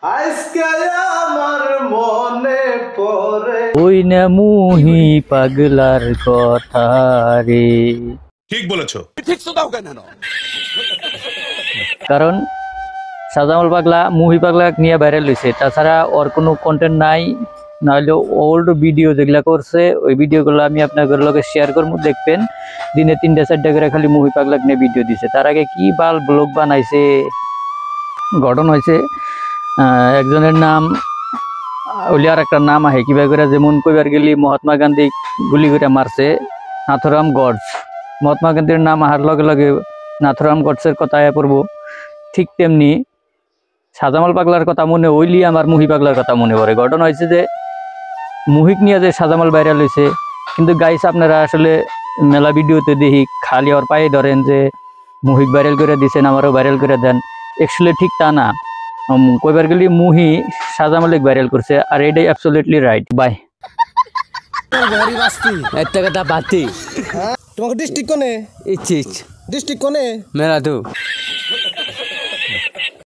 আজকে আমার মনে পড়ে ওই না মুহি পাগলার কথা রে। ঠিক বলেছো। কারণ সাজামল পাগলা মুহি পাগলা নিয়ে ভাইরাল হয়েছে, তাছাড়া ওর কোনো কন্টেন্ট নাই। নাহলে ওল্ড ভিডিও যেগুলা করছে ওই ভিডিওগুলো আমি আপনাদের লগে শেয়ার করবো, দেখবেন দিনে 3টা-4টা করে খালি মুহি পাগলা নিয়ে ভিডিও দিছে। তার আগে কি বাল ব্লগ বানাইছে। ঘটনা হয়েছে একজনের নাম ওলি আর একটা নাম আহে কিবা করে, যেমন কইবার গেলি মহাত্মা গান্ধী গুলি করে মারছে নাথুরাম গডস, মহাত্মা গান্ধীর নাম আহার লগে লগে নাথুরাম গডসের কথা আয়া পড়বো। ঠিক তেমনি সাজামাল পাগলার কথা মনে হইলি আমার মুহি পাগলার কথা মনে পড়ে। ঘটনা হয়েছে যে মুহিক নিয়ে যে সাজামাল ভাইরাল হয়েছে, কিন্তু গাইস আপনারা আসলে মেলা ভিডিওতে দেখি খালি ওর পায়ে ধরেন যে মুহিক ভাইরাল করে দিচ্ছেন, আমারও ভাইরাল করে দেন। অ্যাকচুয়ালি ঠিক তা না। কইবার গেলি মুহি সাজামালিক ভাইরাল করছে, আর এটাই অ্যাবসলিউটলি রাইট। বাই। একটা কথা বাতি তোমাকে ডিস্ট্রিক্ট কোনে ইচ্ছিস ডিস্ট্রিক্ট কোনে মেলা তো